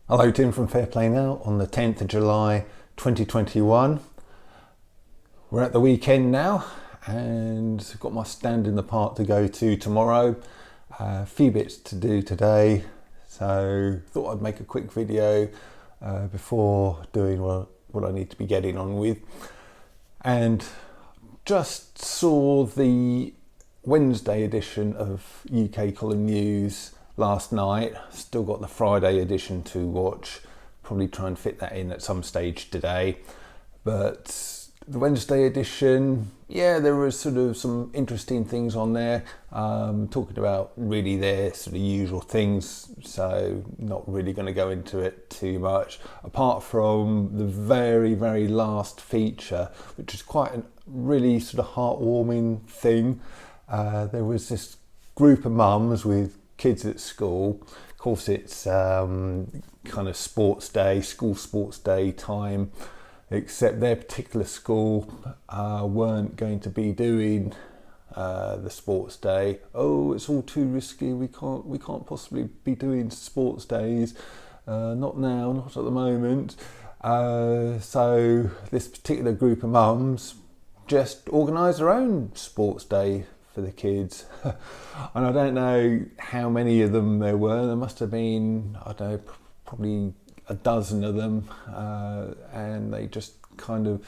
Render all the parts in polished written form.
Hello, Tim from Fair Play Now on the 10th of July 2021. We're at the weekend now and I've got my stand in the park to go to tomorrow. A few bits to do today, so thought I'd make a quick video before doing what I need to be getting on with. And just saw the Wednesday edition of UK Column News last night. Still got the Friday edition to watch. Probably try and fit that in at some stage today. But the Wednesday edition, yeah, there was sort of some interesting things on there, talking about really their sort of usual things, so not really going to go into it too much, apart from the very, very last feature, which is quite a really sort of heartwarming thing. There was this group of mums with kids at school. Of course, it's kind of sports day, school sports day time, except their particular school weren't going to be doing the sports day. Oh, it's all too risky. We can't possibly be doing sports days. Not now, not at the moment. So this particular group of mums just organised their own sports day for the kids. And I don't know how many of them there were. There must have been, I don't know, probably a dozen of them, and they just kind of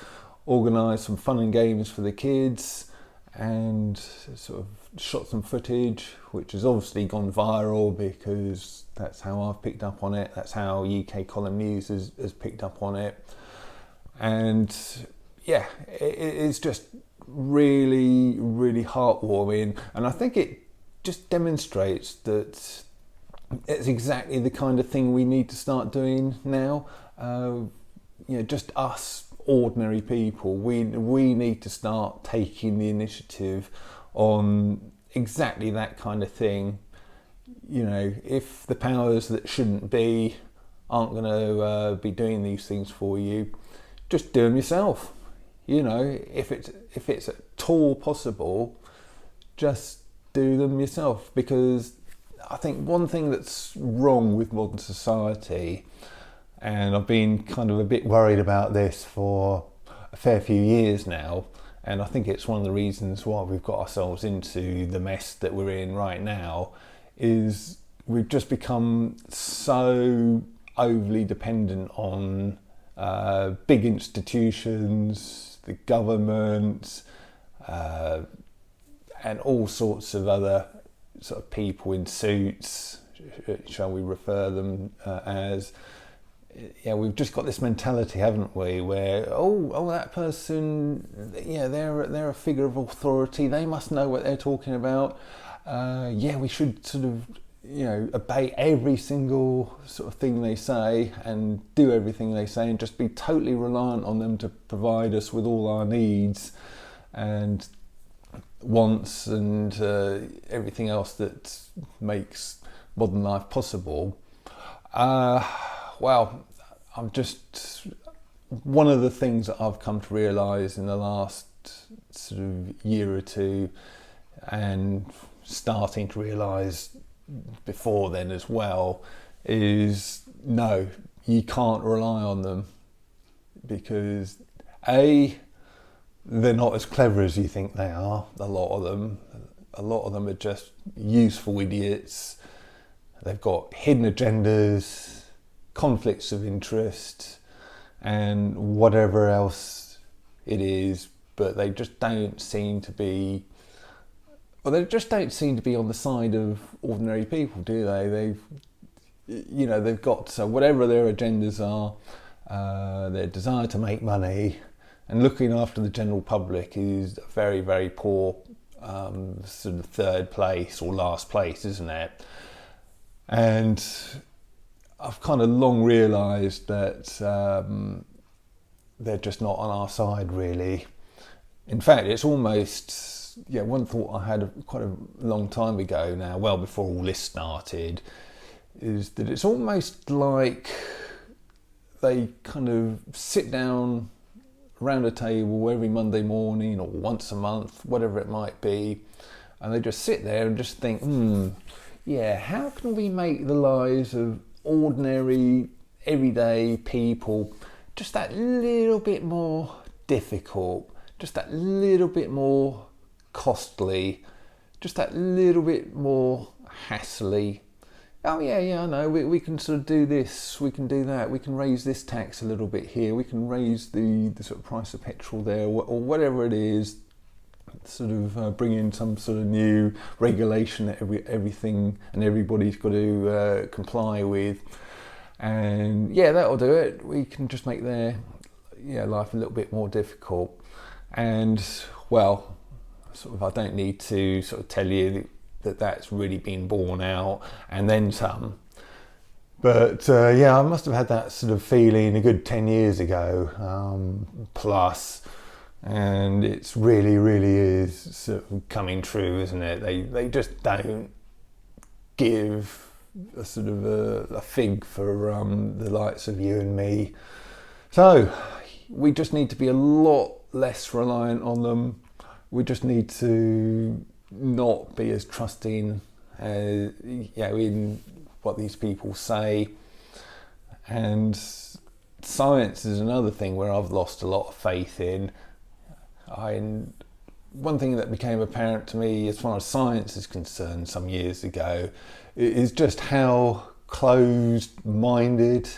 organised some fun and games for the kids and sort of shot some footage, which has obviously gone viral because that's how I've picked up on it. That's how UK Column News has picked up on it. And yeah, it's just really, really heartwarming, and I think it just demonstrates that it's exactly the kind of thing we need to start doing now. Just us ordinary people, we need to start taking the initiative on exactly that kind of thing. You know, if the powers that shouldn't be aren't going to be doing these things for you, just do them yourself. You know, if it's at all possible, just do them yourself. Because I think one thing that's wrong with modern society, and I've been kind of a bit worried about this for a fair few years now, and I think it's one of the reasons why we've got ourselves into the mess that we're in right now, is we've just become so overly dependent on big institutions, the government, and all sorts of other sort of people in suits, shall we refer them as. Yeah, we've just got this mentality, haven't we, where oh that person, yeah, they're a figure of authority, they must know what they're talking about. Yeah, we should sort of, you know, obey every single sort of thing they say and do everything they say and just be totally reliant on them to provide us with all our needs and wants and everything else that makes modern life possible. Well, I'm just, one of the things that I've come to realise in the last sort of year or two, and starting to realise before then as well, is no, you can't rely on them, because they're not as clever as you think they are. A lot of them are just useful idiots. They've got hidden agendas, conflicts of interest, and whatever else it is, but they just don't seem to be, well, they just don't seem to be on the side of ordinary people, do they? They've got, so whatever their agendas are, their desire to make money and looking after the general public is a very, very poor sort of third place or last place, isn't it? And I've kind of long realised that they're just not on our side, really. In fact, it's almost, one thought I had quite a long time ago now, well before all this started, is that it's almost like they kind of sit down around a table every Monday morning or once a month, whatever it might be, and they just sit there and just think, how can we make the lives of ordinary everyday people just that little bit more difficult, just that little bit more costly, just that little bit more hassly. Oh yeah, I know, we can sort of do this, we can do that, we can raise this tax a little bit here, we can raise the sort of price of petrol there, or whatever it is, sort of bring in some sort of new regulation that everything and everybody's got to comply with. And yeah, that'll do it. We can just make their life a little bit more difficult. And well, sort of I don't need to sort of tell you that that's really been borne out and then some. But I must have had that sort of feeling a good 10 years ago plus, and it's really is sort of coming true, isn't it? They just don't give a sort of a fig for the likes of you and me. So we just need to be a lot less reliant on them. We just need to not be as trusting as, in what these people say. And science is another thing where I've lost a lot of faith in. One thing that became apparent to me as far as science is concerned some years ago is just how closed-minded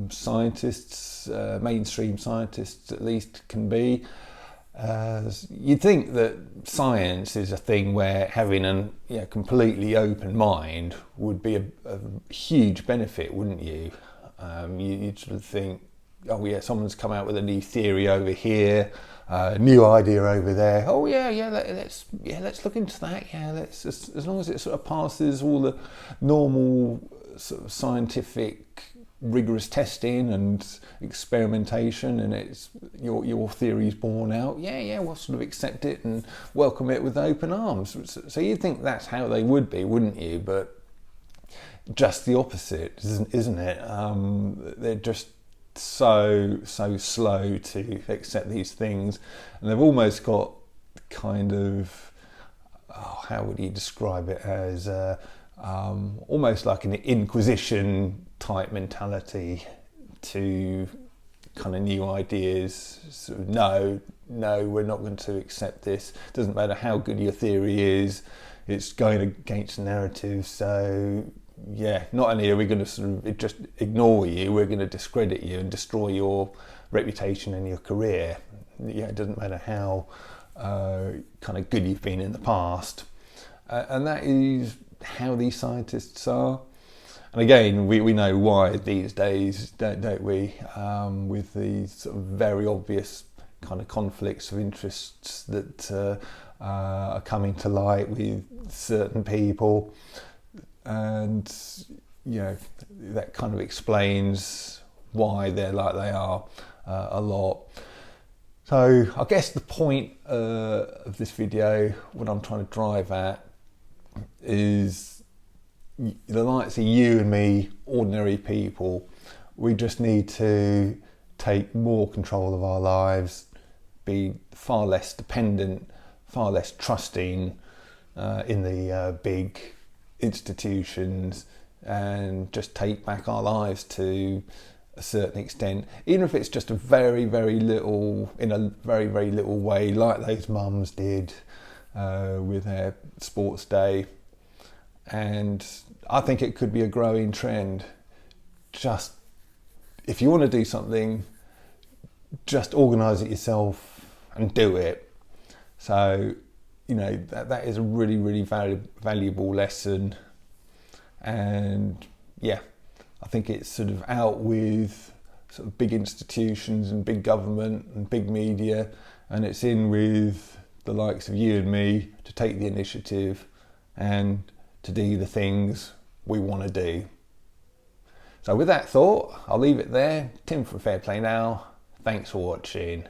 scientists, mainstream scientists at least, can be. You'd think that science is a thing where having a completely open mind would be a huge benefit, wouldn't you? You'd sort of think, oh yeah, someone's come out with a new theory over here, new idea over there. Oh let's look into that. Yeah, let's as long as it sort of passes all the normal sort of scientific rigorous testing and experimentation, and it's your theory's borne out. We'll sort of accept it and welcome it with open arms. So you'd think that's how they would be, wouldn't you? But just the opposite, isn't it? They're just so slow to accept these things, and they've almost got kind of, how would you describe it, as almost like an inquisition type mentality to kind of new ideas. So no, we're not going to accept this. Doesn't matter how good your theory is, it's going against the narrative. So yeah, not only are we going to sort of just ignore you, we're going to discredit you and destroy your reputation and your career. Yeah, it doesn't matter how kind of good you've been in the past. And that is how these scientists are. And again, we know why these days, don't we? With these sort of very obvious kind of conflicts of interests that are coming to light with certain people. And, that kind of explains why they're like they are a lot. So I guess the point of this video, what I'm trying to drive at, is the likes of you and me, ordinary people, we just need to take more control of our lives, be far less dependent, far less trusting in the big institutions, and just take back our lives to a certain extent, even if it's just a very little, in a very little way, like those mums did with their sports day. And I think it could be a growing trend. Just, if you want to do something, just organise it yourself and do it. So, that is a really valuable lesson. And yeah, I think it's sort of out with sort of big institutions and big government and big media, and it's in with the likes of you and me to take the initiative and to do the things we want to do. So with that thought, I'll leave it there. Tim from Fair Play Now. Thanks for watching.